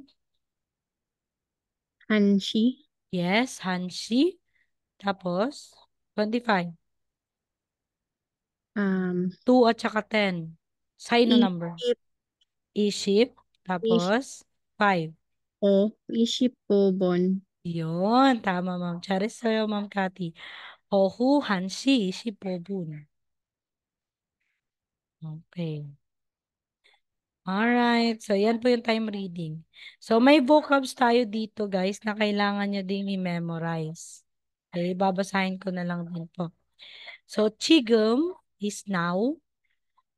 Hanshi. Yes, hanshi. Tapos, 25. Um, 2 at saka 10. Sign no number. Iship. Iship. Iship Tapos, 5. o. Iship po bon. Yun. Tama, Ma'am Charis. Sa'yo, Ma'am Cathy. Ohu, hanshi, iship, obun. Okay. Alright. So, yan po yung time reading. So, may vocabs tayo dito, guys, na kailangan nyo ding i-memorize. Okay, babasahin ko na lang din po. So, chigum is now,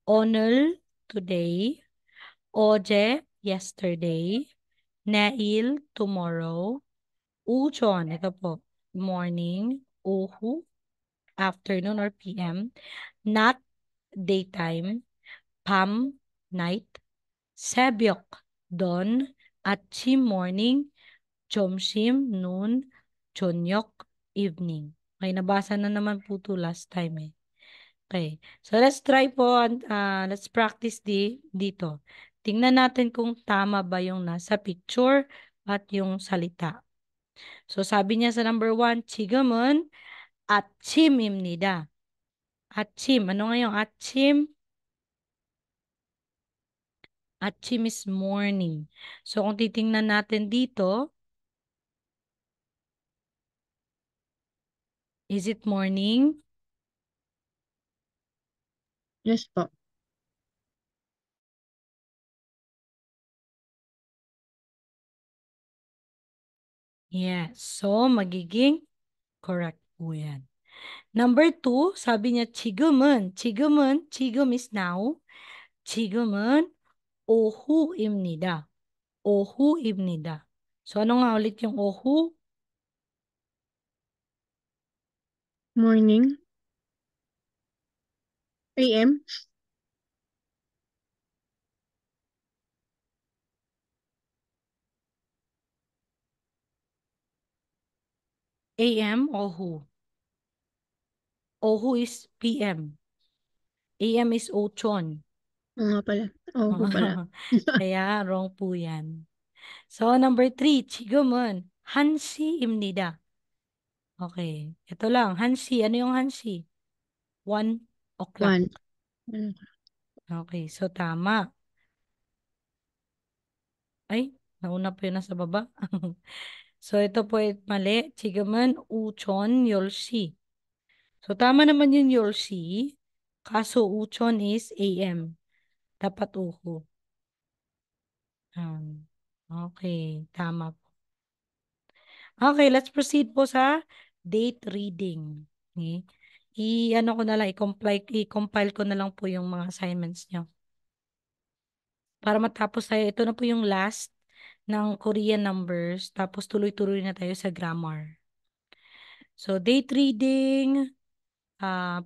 onul, today, oje, yesterday, nail, tomorrow, uchon, ito po, morning, uhu, afternoon or PM, not, daytime, pam, night, sebyok, dawn, atchim, morning, chomshim, noon, chonyok, evening. Okay, nabasa na naman po to last time eh. Okay, so let's try po, let's practice dito. Tingnan natin kung tama ba yung nasa picture at yung salita. So sabi niya sa number 1, 지금은 아침입니다. 아침, ano nga yung 아침? Achim is morning. So, kung titingnan natin dito, is it morning? Yes po. Yes. So, magiging correct po yan. Number 2, sabi niya, 지금은, 지금은, 지금 is now. 지금은 오후입니다. 오후입니다. So, ano nga ulit yung 오후? Morning. AM. AM, 오후. 오후 is PM. AM is ochon. Oo nga pala. Oo pala. Kaya wrong po yan. So, number 3, 지금은 1시입니다. Okay. Ito lang, 1시. Ano yung 1시? 1 o'clock. 1. Ano? Okay, so tama. Ay, nauna po yun nasa baba. So, ito po ay mali. 지금은 오전 10시. So, tama naman yung 10시. Kaso, 오전 is AM. Dapat uho. Okay, tama po. Okay, let's proceed po sa date reading. Okay. I-ano ko na lang, i-compile ko na lang po yung mga assignments nyo. Para matapos tayo, ito na po yung last ng Korean numbers, tapos tuloy-tuloy na tayo sa grammar. So, date reading,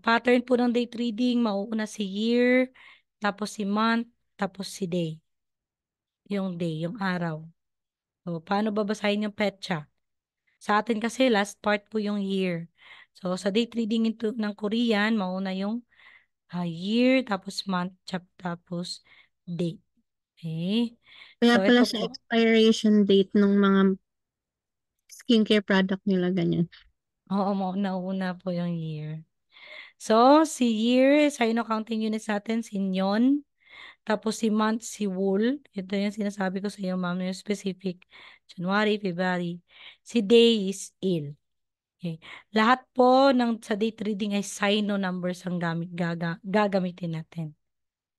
pattern po ng date reading, mauuna si year, tapos si month, tapos si day. Yung day, yung araw. So, paano babasahin yung petsa? Sa atin kasi, last part po yung year. So, sa date reading ito ng Korean, mauna yung year, tapos month, tapos date. Okay? Kaya So, pala ito sa po. expiration date ng mga skincare product nila ganyan. Oo, nauna po yung year. So, si year, sa counting units natin, si Nyon. Tapos si month, si wool. Ito yung sinasabi ko sa iyo, ma'am, yung specific. January, February. Si day is ill. Okay. Lahat po ng sa date reading ay sino numbers ang gagamitin natin.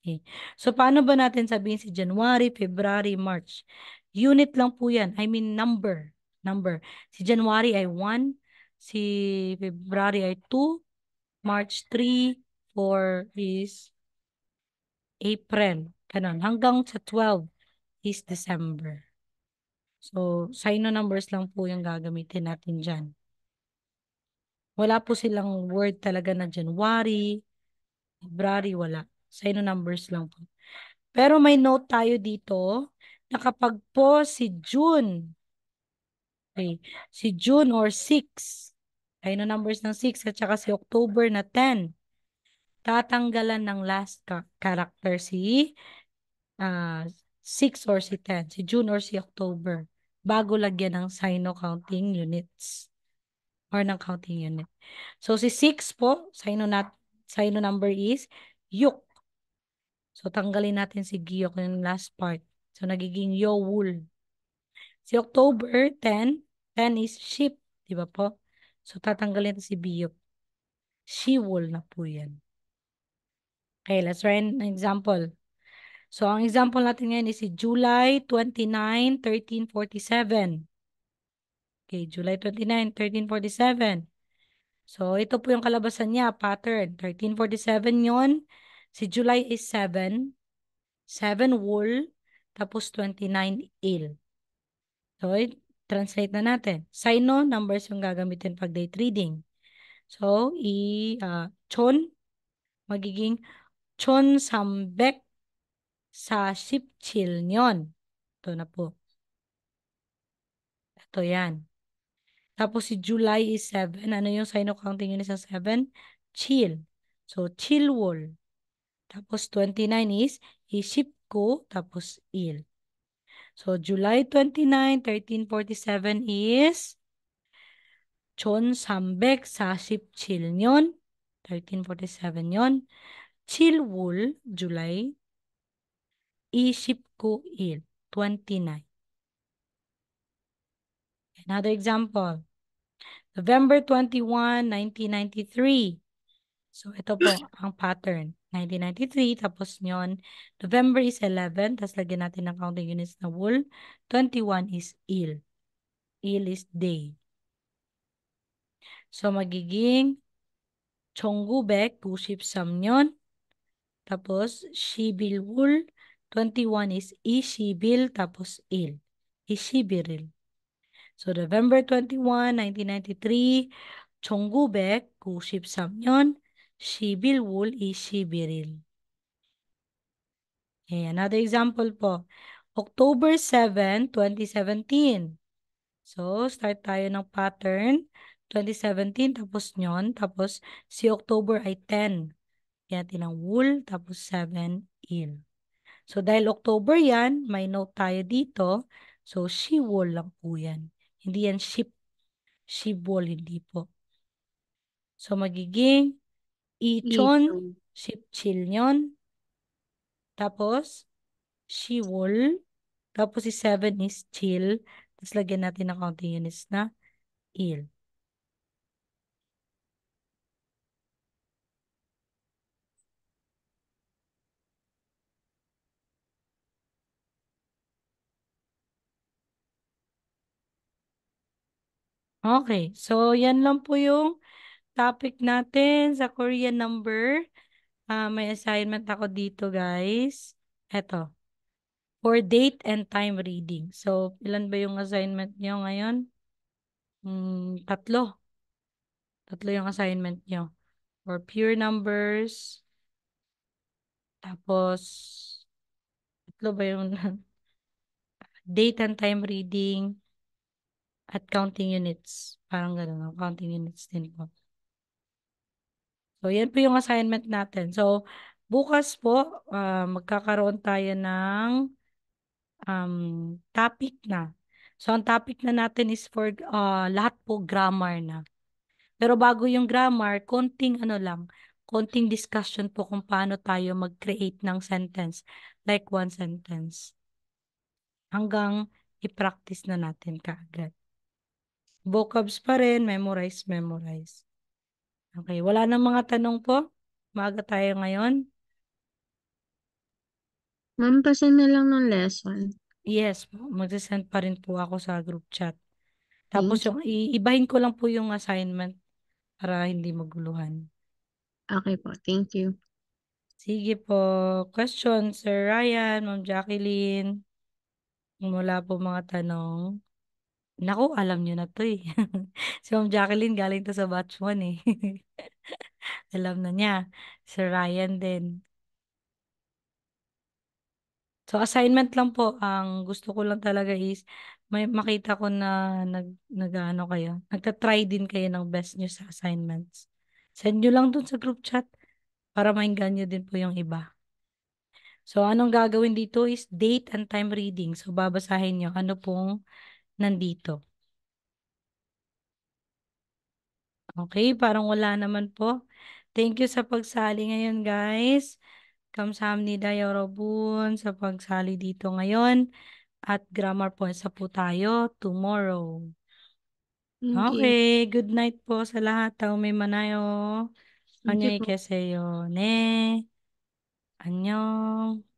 Okay. So, paano ba natin sabihin si January, February, March? Unit lang po yan. I mean, number. Number. Si January ay 1, si February ay 2, March 3, 4 is April. Ganon. Hanggang sa 12 is December. So, sino numbers lang po yung gagamitin natin dyan. Wala po silang word talaga na January, February, wala. Sino numbers lang po. Pero may note tayo dito na kapag po si June, okay, si June or 6, ay no numbers ng 6 at saka si October na 10, tatanggalan ng last character si ah 6 or si 10, si June or si October, bago lagyan ng sino counting units or ng counting unit. So si 6 po, sino number is Yuk. So, tanggalin natin si Giyok yung last part. So, nagiging Yowul. Si October 10, 10 is sheep. Di ba po? So, tatanggalin natin si Biyok. Shiwul na po yan. Okay, let's try an example. So, ang example natin ngayon is si July 29, 1347. Okay, July 29, 1347. So, ito po yung kalabasan niya, pattern. 1347 yon. Si July is 7. 7 wool, tapos 29 ill. So, translate na natin. Sino numbers yung gagamitin pag date reading. So, chon, magiging chon sambek sa shipchil nyon. Ito na po. Ito yan. Tapos si July is 7. Ano yung sign of counting unit sa 7? Chill. So, chill wool. Tapos 29 is iship ko, tapos il. So, July 29, 1347 is Chon Sambek Sasip Chilnyon. 1347 yon. Chilwul, July. Iship ko il, 29. Another example. November 21, 1993. So, ito po ang pattern. 1993, tapos nyon, November is 11, tapos lagyan natin ng counting units na wool. 21 is il. Il is day. So, magiging Chonggubek, Guship Samnyon. Tapos, Shibilwul. 21 is Ishibil, tapos Il. Ishibiril. So, November 21, 1993, Chonggubek, Guship Samnyon. Shibilwul, Ishibiril. Okay, another example po. October 7, 2017. So, start tayo ng pattern. 2017, tapos nyon. Tapos, si October ay 10. Kaya tinang wool, tapos 7, il. So, dahil October yan, may note tayo dito. So, she-wool lang po yan. Hindi yan ship. She-wool, hindi po. So, magiging ichon, Ichong. ship-chill nyon. Tapos, she-wool. Tapos, si 7 is chill. Tapos, lagyan natin ng counting units na il. Okay. So, yan lang po yung topic natin sa Korean number. May assignment ako dito, guys. Eto. For date and time reading. So, ilan ba yung assignment nyo ngayon? Tatlo. Tatlo yung assignment nyo. For pure numbers. Tapos, tatlo ba yung date and time reading at counting units. Parang gano'n. Counting units din po. So, yan po yung assignment natin. So, bukas po, magkakaroon tayo ng topic na. So, ang topic na natin is for lahat po grammar na. Pero bago yung grammar, konting ano lang, konting discussion po kung paano tayo mag-create ng sentence, like one sentence, hanggang i-practice na natin kaagad. Vocabs pa rin, memorize, memorize. Okay, wala nang mga tanong po? Maaga tayo ngayon? Ma'am, pasend na lang ng lesson. Yes po, magsasend pa rin po ako sa group chat. Tapos Thank you. yung iibahin ko lang po yung assignment para hindi maguluhan. Okay po, thank you. Sige po. Question, Sir Ryan, Ma'am Jacqueline. Kung wala po mga tanong. Naku, alam nyo na to eh. Si Ma'am Jacqueline galing to sa batch 1 eh. Alam na niya. Sir Ryan din. So assignment lang po. Ang gusto ko lang talaga is may makita ko na nag-ano kayo. Nagtatry din kayo ng best nyo sa assignments. Send nyo lang dun sa group chat para mainggan nyo din po yung iba. So, anong gagawin dito is date and time reading. So, babasahin nyo ano pong nandito. Okay, parang wala naman po. Thank you sa pagsali ngayon, guys. Kamsahamnida Yorobun sa pagsali dito ngayon. At grammar points na po tayo tomorrow. Thank you. Okay, good night po sa lahat. Tao may manayo. Thank you Anyay po. keseyo. Ne. Annyeong.